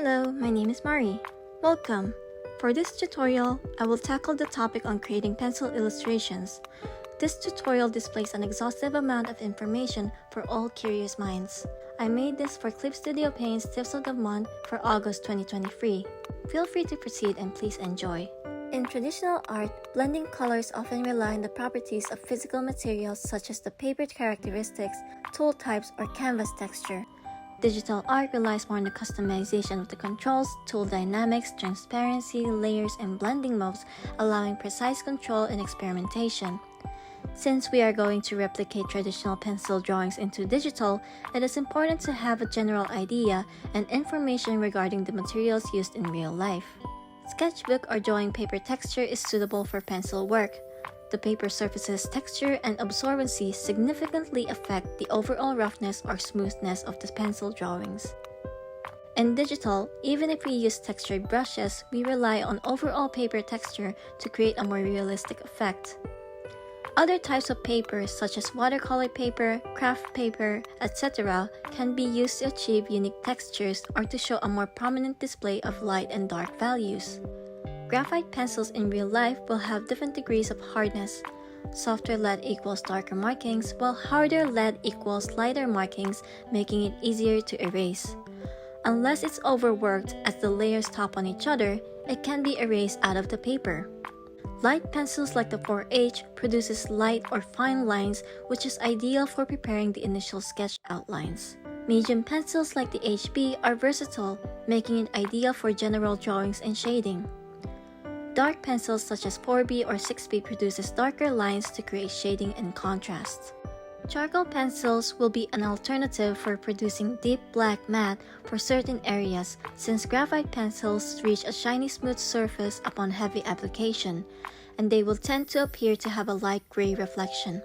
Hello, my name is Mari. Welcome! For this tutorial, I will tackle the topic on creating pencil illustrations. This tutorial displays an exhaustive amount of information for all curious minds. I made this for Clip Studio Paint's Tips of the Month for August 2023. Feel free to proceed and please enjoy. In traditional art, blending colors often rely on the properties of physical materials such as the paper characteristics, tool types, or canvas texture. Digital art relies more on the customization of the controls, tool dynamics, transparency, layers, and blending modes, allowing precise control and experimentation. Since we are going to replicate traditional pencil drawings into digital, it is important to have a general idea and information regarding the materials used in real life. Sketchbook or drawing paper texture is suitable for pencil work. The paper surface's texture and absorbency significantly affect the overall roughness or smoothness of the pencil drawings. In digital, even if we use textured brushes, we rely on overall paper texture to create a more realistic effect. Other types of paper, such as watercolor paper, craft paper, etc., can be used to achieve unique textures or to show a more prominent display of light and dark values. Graphite pencils in real life will have different degrees of hardness. Softer lead equals darker markings, while harder lead equals lighter markings, making it easier to erase. Unless it's overworked as the layers top on each other, it can be erased out of the paper. Light pencils like the 4H produces light or fine lines, which is ideal for preparing the initial sketch outlines. Medium pencils like the HB are versatile, making it ideal for general drawings and shading. Dark pencils such as 4B or 6B produces darker lines to create shading and contrast. Charcoal pencils will be an alternative for producing deep black matte for certain areas, since graphite pencils reach a shiny smooth surface upon heavy application, and they will tend to appear to have a light gray reflection.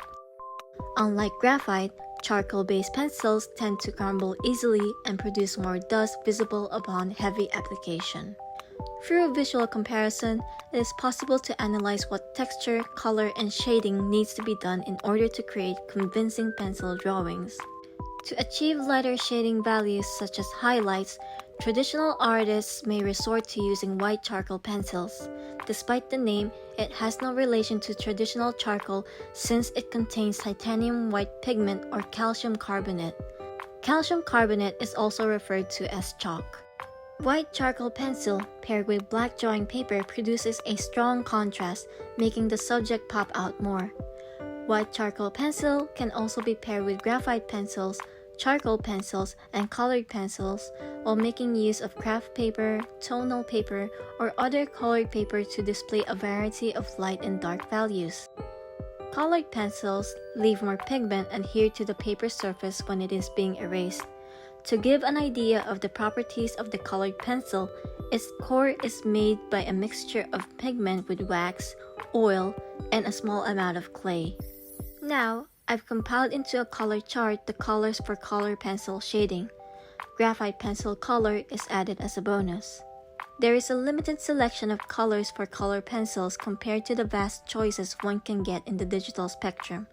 Unlike graphite, charcoal-based pencils tend to crumble easily and produce more dust visible upon heavy application. Through a visual comparison, it is possible to analyze what texture, color, and shading needs to be done in order to create convincing pencil drawings. To achieve lighter shading values such as highlights, traditional artists may resort to using white charcoal pencils. Despite the name, it has no relation to traditional charcoal since it contains titanium white pigment or calcium carbonate. Calcium carbonate is also referred to as chalk. White charcoal pencil paired with black drawing paper produces a strong contrast, making the subject pop out more. White charcoal pencil can also be paired with graphite pencils, charcoal pencils, and colored pencils, while making use of craft paper, tonal paper, or other colored paper to display a variety of light and dark values. Colored pencils leave more pigment adhered to the paper surface when it is being erased. To give an idea of the properties of the colored pencil, its core is made by a mixture of pigment with wax, oil, and a small amount of clay. Now, I've compiled into a color chart the colors for color pencil shading. Graphite pencil color is added as a bonus. There is a limited selection of colors for color pencils compared to the vast choices one can get in the digital spectrum.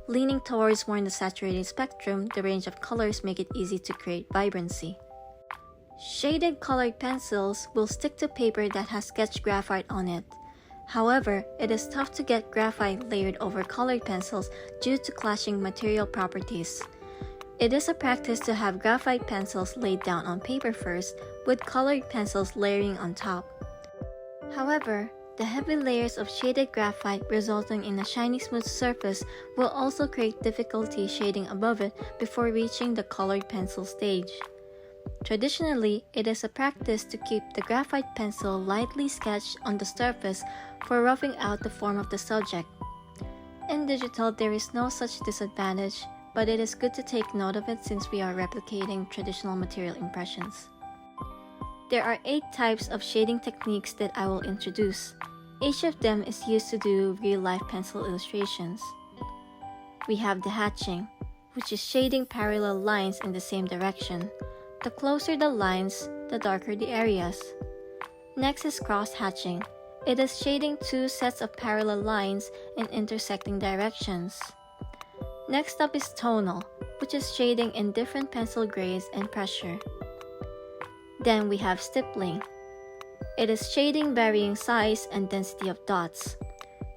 Leaning towards more in the saturated spectrum, the range of colors make it easy to create vibrancy. Shaded colored pencils will stick to paper that has sketched graphite on it. However, it is tough to get graphite layered over colored pencils due to clashing material properties. It is a practice to have graphite pencils laid down on paper first, with colored pencils layering on top. However, the heavy layers of shaded graphite resulting in a shiny smooth surface will also create difficulty shading above it before reaching the colored pencil stage. Traditionally, it is a practice to keep the graphite pencil lightly sketched on the surface for roughing out the form of the subject. In digital, there is no such disadvantage, but it is good to take note of it since we are replicating traditional material impressions. There are 8 types of shading techniques that I will introduce. Each of them is used to do real-life pencil illustrations. We have the hatching, which is shading parallel lines in the same direction. The closer the lines, the darker the areas. Next is cross-hatching. It is shading 2 sets of parallel lines in intersecting directions. Next up is tonal, which is shading in different pencil grades and pressure. Then we have stippling. It is shading varying size and density of dots.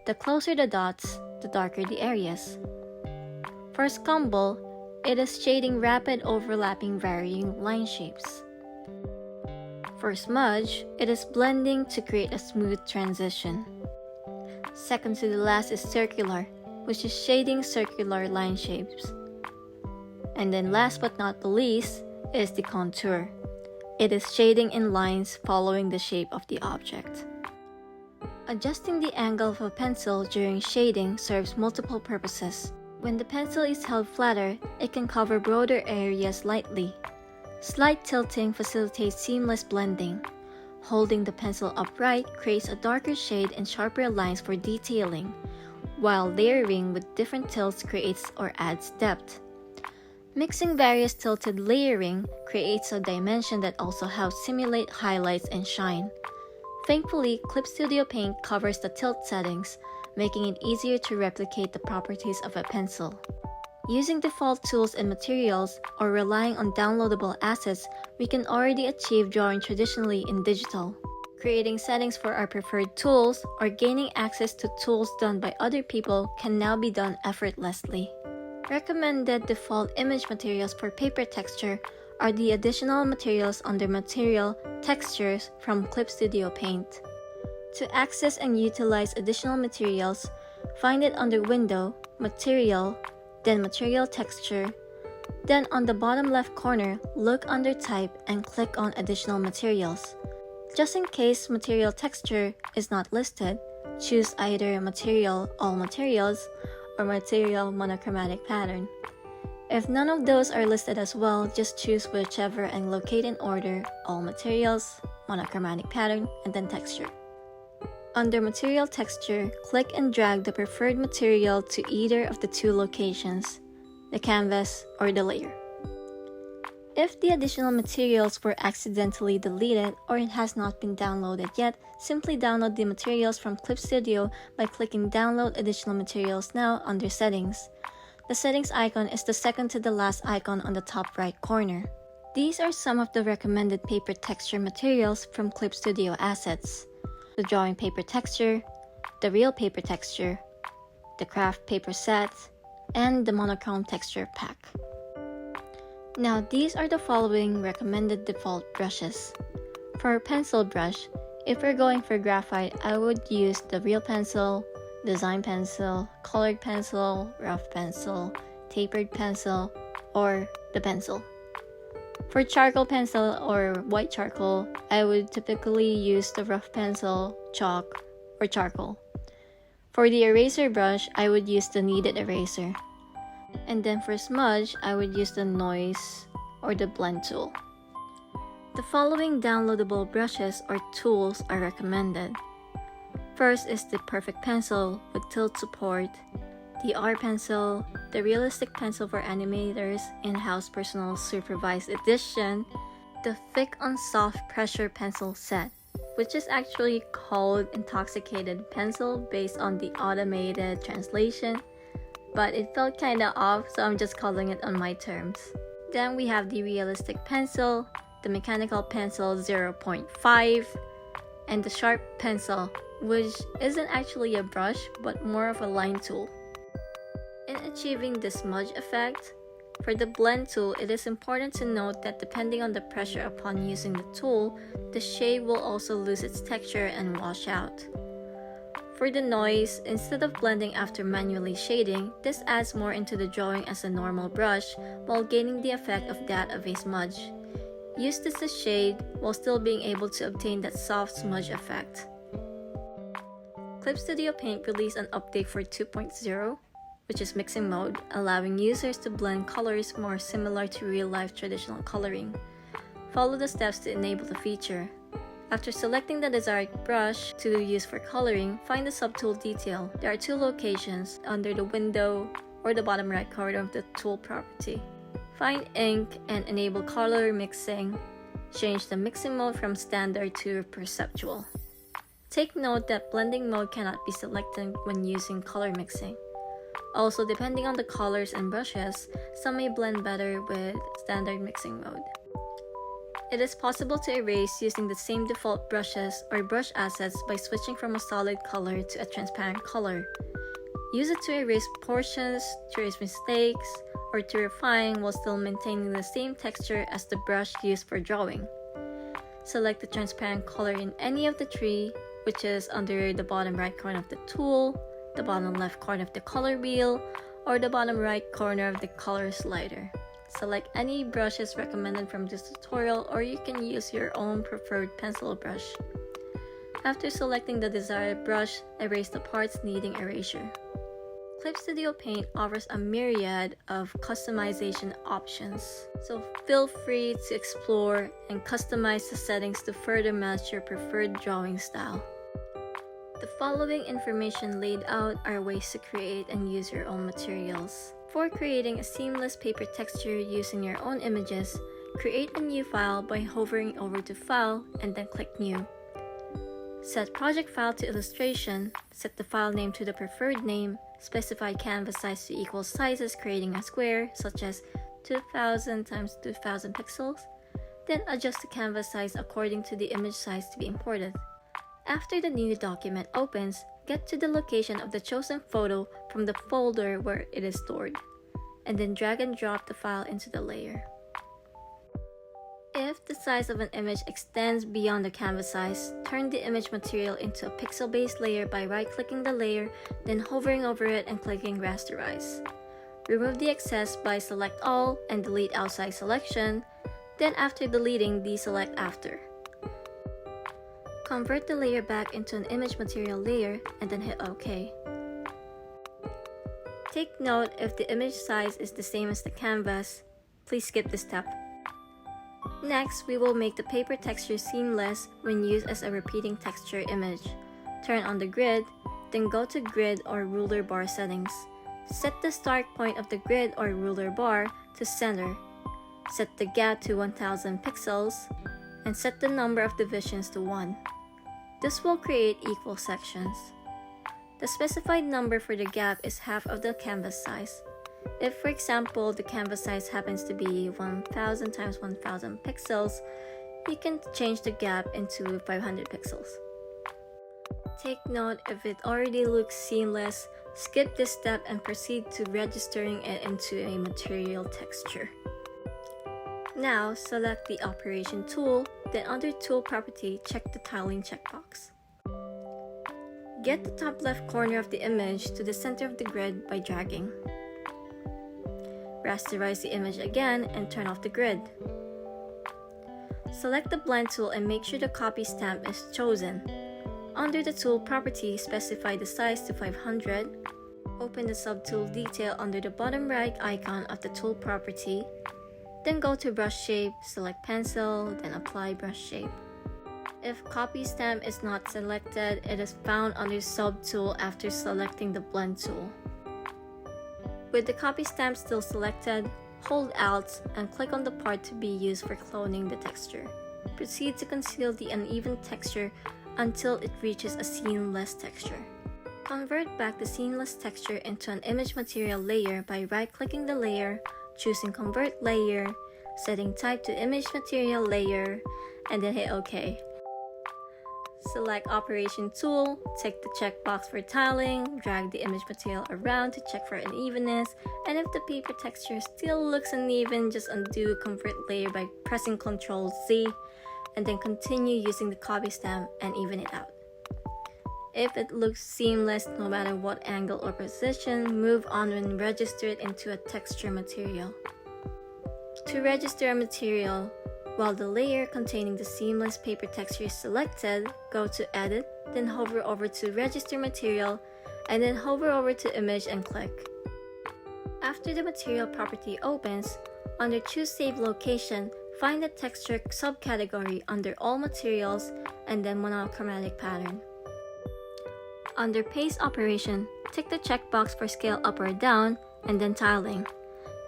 The closer the dots, the darker the areas. For scumble, it is shading rapid overlapping varying line shapes. For smudge, it is blending to create a smooth transition. Second to the last is circular, which is shading circular line shapes. And then last but not the least is the contour. It is shading in lines following the shape of the object. Adjusting the angle of a pencil during shading serves multiple purposes. When the pencil is held flatter, it can cover broader areas lightly. Slight tilting facilitates seamless blending. Holding the pencil upright creates a darker shade and sharper lines for detailing, while layering with different tilts creates or adds depth. Mixing various tilted layering creates a dimension that also helps simulate highlights and shine. Thankfully, Clip Studio Paint covers the tilt settings, making it easier to replicate the properties of a pencil. Using default tools and materials, or relying on downloadable assets, we can already achieve drawing traditionally in digital. Creating settings for our preferred tools, or gaining access to tools done by other people can now be done effortlessly. Recommended default image materials for paper texture are the additional materials under Material Textures from Clip Studio Paint. To access and utilize additional materials, find it under Window, Material, then Material Texture. Then on the bottom left corner, look under Type and click on Additional Materials. Just in case Material Texture is not listed, choose either Material All Materials or Material Monochromatic Pattern. If none of those are listed as well, just choose whichever and locate in order All Materials, Monochromatic Pattern, and then Texture. Under Material Texture, click and drag the preferred material to either of the two locations, the canvas or the layer. If the additional materials were accidentally deleted or it has not been downloaded yet, simply download the materials from Clip Studio by clicking Download Additional Materials Now under Settings. The Settings icon is the second to the last icon on the top right corner. These are some of the recommended paper texture materials from Clip Studio assets: the drawing paper texture, the real paper texture, the craft paper set, and the monochrome texture pack. Now these are the following recommended default brushes. For a pencil brush, if we're going for graphite, I would use the real pencil, design pencil, colored pencil, rough pencil, tapered pencil, or the pencil. For charcoal pencil or white charcoal, I would typically use the rough pencil, chalk, or charcoal. For the eraser brush, I would use the kneaded eraser. And then for smudge, I would use the noise or the blend tool. The following downloadable brushes or tools are recommended. First is the Perfect Pencil with tilt support, the R Pencil, the Realistic Pencil for Animators In-House Personal Supervised Edition, the Thick on Soft Pressure Pencil Set, which is actually called Intoxicated Pencil based on the automated translation, but it felt kinda off, so I'm just calling it on my terms. Then we have the Realistic Pencil, the Mechanical Pencil 0.5, and the Sharp Pencil, which isn't actually a brush, but more of a line tool. In achieving the smudge effect, for the blend tool, it is important to note that depending on the pressure upon using the tool, the shade will also lose its texture and wash out. For the noise, instead of blending after manually shading, this adds more into the drawing as a normal brush while gaining the effect of that of a smudge. Use this as shade while still being able to obtain that soft smudge effect. Clip Studio Paint released an update for 2.0, which is mixing mode, allowing users to blend colors more similar to real-life traditional coloring. Follow the steps to enable the feature. After selecting the desired brush to use for coloring, find the subtool detail. There are two locations, under the window or the bottom right corner of the tool property. Find ink and enable color mixing. Change the mixing mode from standard to perceptual. Take note that blending mode cannot be selected when using color mixing. Also, depending on the colors and brushes, some may blend better with standard mixing mode. It is possible to erase using the same default brushes or brush assets by switching from a solid color to a transparent color. Use it to erase portions, to erase mistakes, or to refine while still maintaining the same texture as the brush used for drawing. Select the transparent color in any of the three, which is under the bottom right corner of the tool, the bottom left corner of the color wheel, or the bottom right corner of the color slider. Select any brushes recommended from this tutorial, or you can use your own preferred pencil brush. After selecting the desired brush, erase the parts needing erasure. Clip Studio Paint offers a myriad of customization options, so feel free to explore and customize the settings to further match your preferred drawing style. The following information laid out are ways to create and use your own materials. For creating a seamless paper texture using your own images, create a new file by hovering over to File and then click New. Set Project File to Illustration, set the file name to the preferred name, specify canvas size to equal sizes creating a square such as 2000 x 2000 pixels, then adjust the canvas size according to the image size to be imported. After the new document opens, get to the location of the chosen photo from the folder where it is stored, and then drag and drop the file into the layer. If the size of an image extends beyond the canvas size, turn the image material into a pixel-based layer by right-clicking the layer, then hovering over it and clicking Rasterize. Remove the excess by Select All and delete Outside Selection, then after deleting, deselect After. Convert the layer back into an image material layer and then hit OK. Take note if the image size is the same as the canvas, please skip this step. Next, we will make the paper texture seamless when used as a repeating texture image. Turn on the grid, then go to grid or ruler bar settings. Set the start point of the grid or ruler bar to center. Set the gap to 1000 pixels, and set the number of divisions to 1. This will create equal sections. The specified number for the gap is half of the canvas size. If, for example, the canvas size happens to be 1000 x 1000 pixels, you can change the gap into 500 pixels. Take note if it already looks seamless, skip this step and proceed to registering it into a material texture. Now, select the Operation tool, then under Tool Property, check the Tiling checkbox. Get the top left corner of the image to the center of the grid by dragging. Rasterize the image again and turn off the grid. Select the Blend tool and make sure the copy stamp is chosen. Under the Tool Property, specify the size to 500. Open the Subtool detail under the bottom right icon of the Tool Property. Then go to Brush Shape, select Pencil, then Apply Brush Shape. If Copy Stamp is not selected, it is found under Subtool after selecting the Blend tool. With the copy stamp still selected, hold Alt and click on the part to be used for cloning the texture. Proceed to conceal the uneven texture until it reaches a seamless texture. Convert back the seamless texture into an image material layer by right-clicking the layer, choosing Convert Layer, setting type to Image Material Layer, and then hit OK. Select Operation tool, tick the checkbox for tiling, drag the image material around to check for unevenness, and if the paper texture still looks uneven, just undo Convert Layer by pressing Ctrl Z, and then continue using the copy stamp and even it out. If it looks seamless no matter what angle or position, move on and register it into a texture material. To register a material, while the layer containing the seamless paper texture is selected, go to Edit, then hover over to Register Material, and then hover over to Image and click. After the material property opens, under Choose Save Location, find the texture subcategory under All Materials and then Monochromatic Pattern. Under Paste Operation, tick the checkbox for Scale Up or Down, and then Tiling.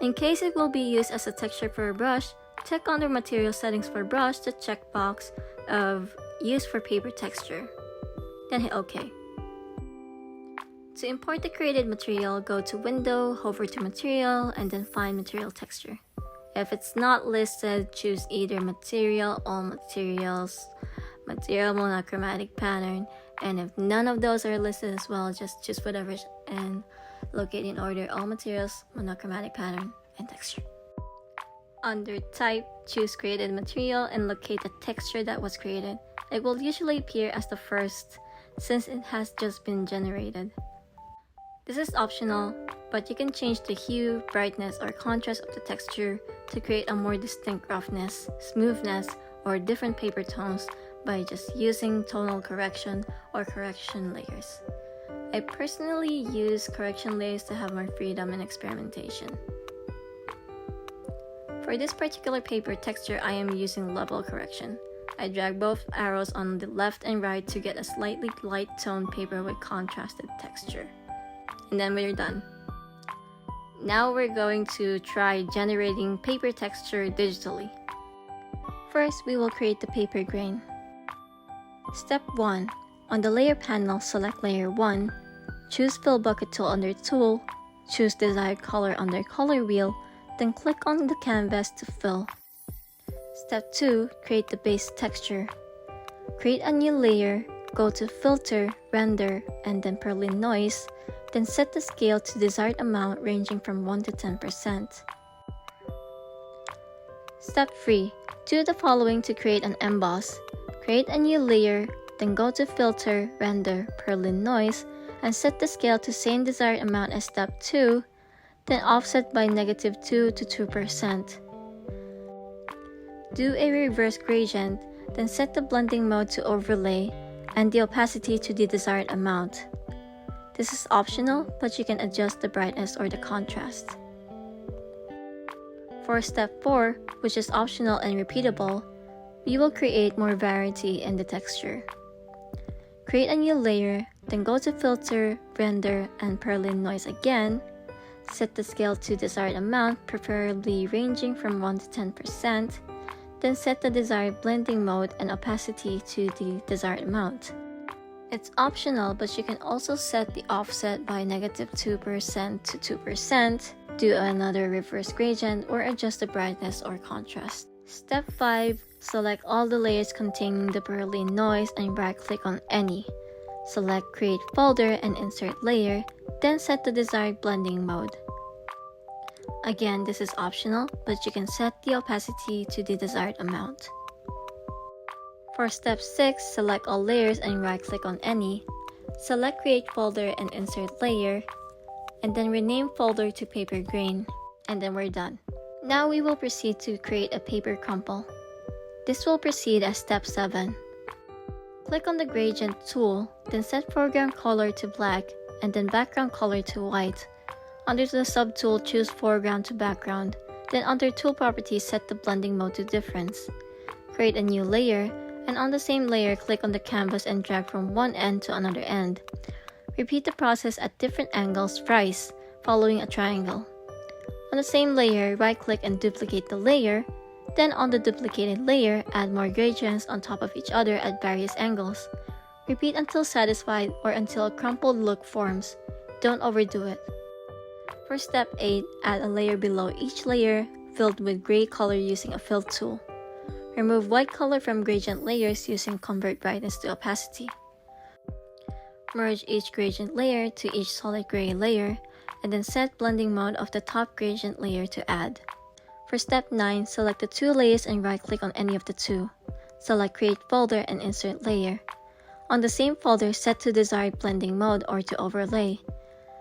In case it will be used as a texture for a brush, check under Material Settings for Brush the checkbox of Use for Paper Texture. Then hit OK. To import the created material, go to Window, hover to Material, and then find Material Texture. If it's not listed, choose either material, all materials, material monochromatic pattern, and if none of those are listed as well, just choose whatever and locate in order all materials, monochromatic pattern, and texture. Under type, choose created material and locate the texture that was created. It will usually appear as the first since it has just been generated. This is optional, but you can change the hue, brightness, or contrast of the texture to create a more distinct roughness, smoothness, or different paper tones by just using tonal correction or correction layers. I personally use correction layers to have more freedom in experimentation. For this particular paper texture, I am using level correction. I drag both arrows on the left and right to get a slightly light toned paper with contrasted texture. And then we're done. Now we're going to try generating paper texture digitally. First, we will create the paper grain. Step 1. On the layer panel, select layer 1, choose fill bucket tool under tool, choose desired color under color wheel, then click on the canvas to fill. Step 2. Create the base texture. Create a new layer, go to filter, render, and then Perlin noise, then set the scale to desired amount ranging from 1 to 10%. Step 3. Do the following to create an emboss. Create a new layer, then go to filter, render, Perlin noise, and set the scale to same desired amount as step 2, then offset by -2 to 2%. Do a reverse gradient, then set the blending mode to overlay and the opacity to the desired amount. This is optional, but you can adjust the brightness or the contrast. For step 4, which is optional and repeatable, we will create more variety in the texture. Create a new layer, then go to filter, render, and Perlin noise again. Set the scale to desired amount, preferably ranging from 1 to 10%. Then set the desired blending mode and opacity to the desired amount. It's optional, but you can also set the offset by -2% to 2%, do another reverse gradient, or adjust the brightness or contrast. Step 5. Select all the layers containing the Perlin noise and right-click on any. Select Create Folder and Insert Layer, then set the desired blending mode. Again, this is optional, but you can set the opacity to the desired amount. For step 6, select all layers and right-click on any. Select Create Folder and Insert Layer, and then rename folder to Paper Grain, and then we're done. Now we will proceed to create a paper crumple. This will proceed as step 7. Click on the gradient tool, then set foreground color to black, and then background color to white. Under the subtool, choose foreground to background, then under tool properties, set the blending mode to difference. Create a new layer, and on the same layer, click on the canvas and drag from one end to another end. Repeat the process at different angles thrice, following a triangle. On the same layer, right-click and duplicate the layer. Then on the duplicated layer, add more gradients on top of each other at various angles. Repeat until satisfied or until a crumpled look forms. Don't overdo it. For step 8, add a layer below each layer, filled with gray color using a fill tool. Remove white color from gradient layers using Convert Brightness to Opacity. Merge each gradient layer to each solid gray layer, and then set blending mode of the top gradient layer to add. For step 9, select the two layers and right-click on any of the two. Select Create Folder and Insert Layer. On the same folder, set to desired blending mode or to overlay.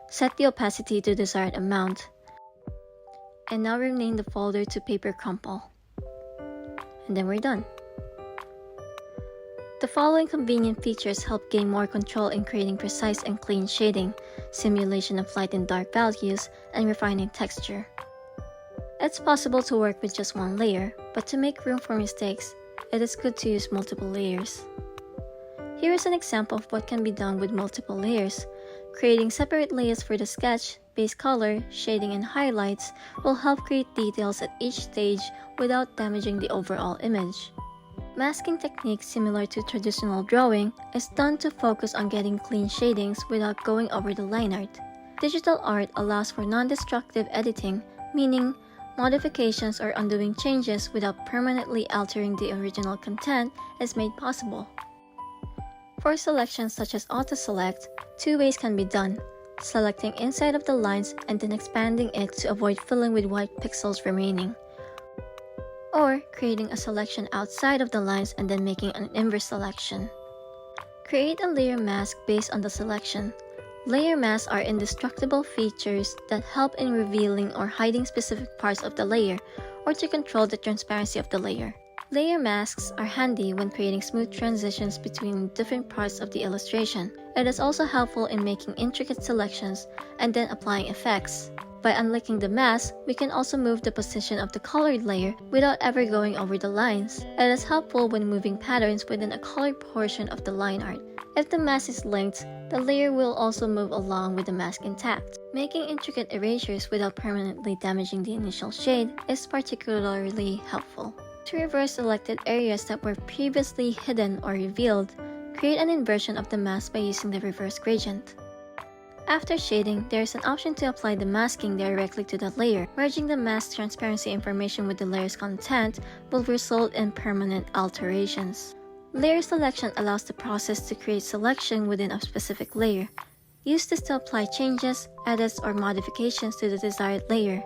Set the opacity to desired amount. And now rename the folder to Paper Crumple. And then we're done. The following convenient features help gain more control in creating precise and clean shading, simulation of light and dark values, and refining texture. It's possible to work with just one layer, but to make room for mistakes, it is good to use multiple layers. Here is an example of what can be done with multiple layers. Creating separate layers for the sketch, base color, shading, and highlights will help create details at each stage without damaging the overall image. Masking technique similar to traditional drawing is done to focus on getting clean shadings without going over the line art. Digital art allows for non-destructive editing, meaning Modifications or undoing changes without permanently altering the original content is made possible. For selections such as auto-select, two ways can be done: selecting inside of the lines and then expanding it to avoid filling with white pixels remaining, or creating a selection outside of the lines and then making an inverse selection. Create a layer mask based on the selection. Layer masks are indestructible features that help in revealing or hiding specific parts of the layer, or to control the transparency of the layer. Layer masks are handy when creating smooth transitions between different parts of the illustration. It is also helpful in making intricate selections and then applying effects. By unlinking the mask, we can also move the position of the colored layer without ever going over the lines. It is helpful when moving patterns within a colored portion of the line art. If the mask is linked, the layer will also move along with the mask intact. Making intricate erasures without permanently damaging the initial shade is particularly helpful. To reverse selected areas that were previously hidden or revealed, create an inversion of the mask by using the reverse gradient. After shading, there is an option to apply the masking directly to the layer. Merging the mask transparency information with the layer's content will result in permanent alterations. Layer selection allows the process to create selection within a specific layer. Use this to apply changes, edits, or modifications to the desired layer.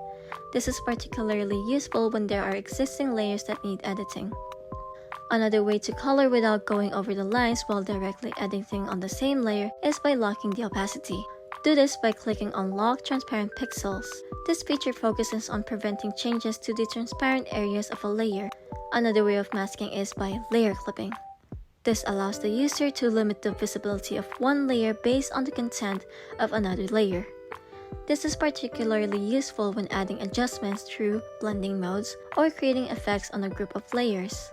This is particularly useful when there are existing layers that need editing. Another way to color without going over the lines while directly editing on the same layer is by locking the opacity. Do this by clicking on Lock Transparent Pixels. This feature focuses on preventing changes to the transparent areas of a layer. Another way of masking is by layer clipping. This allows the user to limit the visibility of one layer based on the content of another layer. This is particularly useful when adding adjustments through blending modes or creating effects on a group of layers.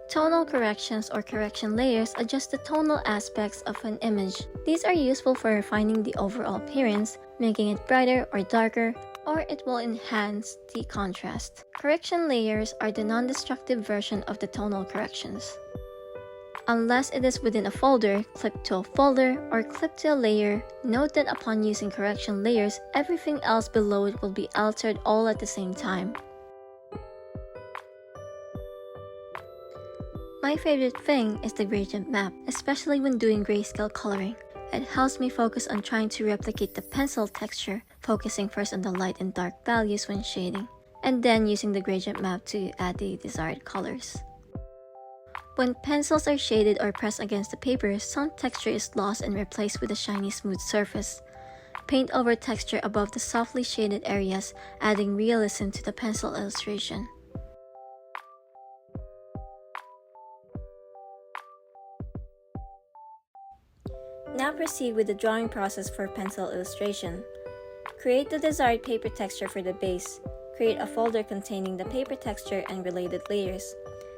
Tonal corrections or correction layers adjust the tonal aspects of an image. These are useful for refining the overall appearance, making it brighter or darker, or it will enhance the contrast. Correction layers are the non-destructive version of the tonal corrections. Unless it is within a folder, clip to a folder, or clip to a layer, note that upon using correction layers, everything else below it will be altered all at the same time. My favorite thing is the gradient map, especially when doing grayscale coloring. It helps me focus on trying to replicate the pencil texture, focusing first on the light and dark values when shading, and then using the gradient map to add the desired colors. When pencils are shaded or pressed against the paper, some texture is lost and replaced with a shiny smooth surface. Paint over texture above the softly shaded areas, adding realism to the pencil illustration. Now proceed with the drawing process for pencil illustration. Create the desired paper texture for the base. Create a folder containing the paper texture and related layers.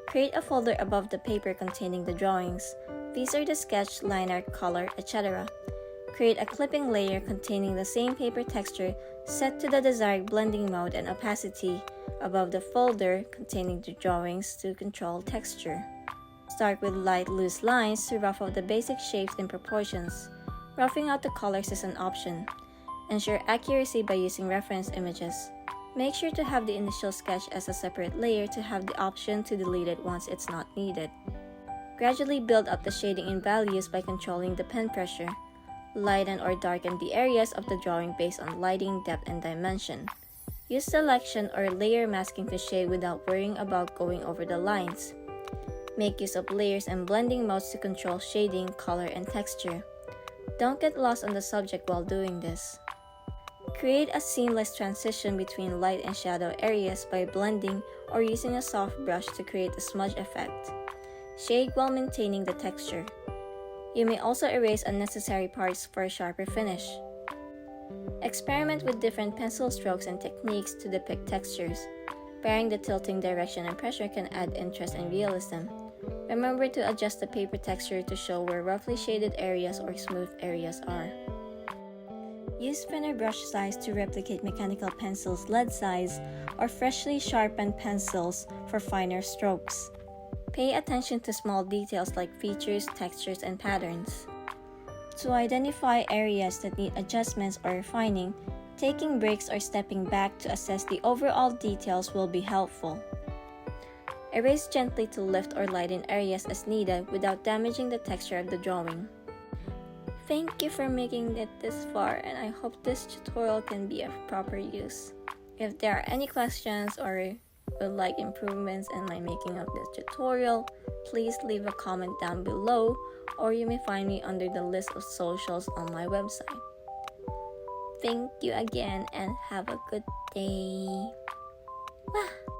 Create a folder above the paper containing the drawings. These are the sketch, line art, color, etc. Create a clipping layer containing the same paper texture set to the desired blending mode and opacity above the folder containing the drawings to control texture. Start with light, loose lines to rough out the basic shapes and proportions. Roughing out the colors is an option. Ensure accuracy by using reference images. Make sure to have the initial sketch as a separate layer to have the option to delete it once it's not needed. Gradually build up the shading in values by controlling the pen pressure. Lighten or darken the areas of the drawing based on lighting, depth, and dimension. Use selection or layer masking to shade without worrying about going over the lines. Make use of layers and blending modes to control shading, color, and texture. Don't get lost on the subject while doing this. Create a seamless transition between light and shadow areas by blending or using a soft brush to create a smudge effect. Shade while maintaining the texture. You may also erase unnecessary parts for a sharper finish. Experiment with different pencil strokes and techniques to depict textures. Varying the tilting direction and pressure can add interest and realism. Remember to adjust the paper texture to show where roughly shaded areas or smooth areas are. Use thinner brush size to replicate mechanical pencils' lead size or freshly sharpened pencils for finer strokes. Pay attention to small details like features, textures, and patterns. To identify areas that need adjustments or refining, Taking breaks or stepping back to assess the overall details will be helpful. Erase gently to lift or lighten areas as needed without damaging the texture of the drawing. Thank you for making it this far, and I hope this tutorial can be of proper use. If there are any questions or would like improvements in my making of this tutorial, please leave a comment down below, or you may find me under the list of socials on my website. Thank you again and have a good day. Wah!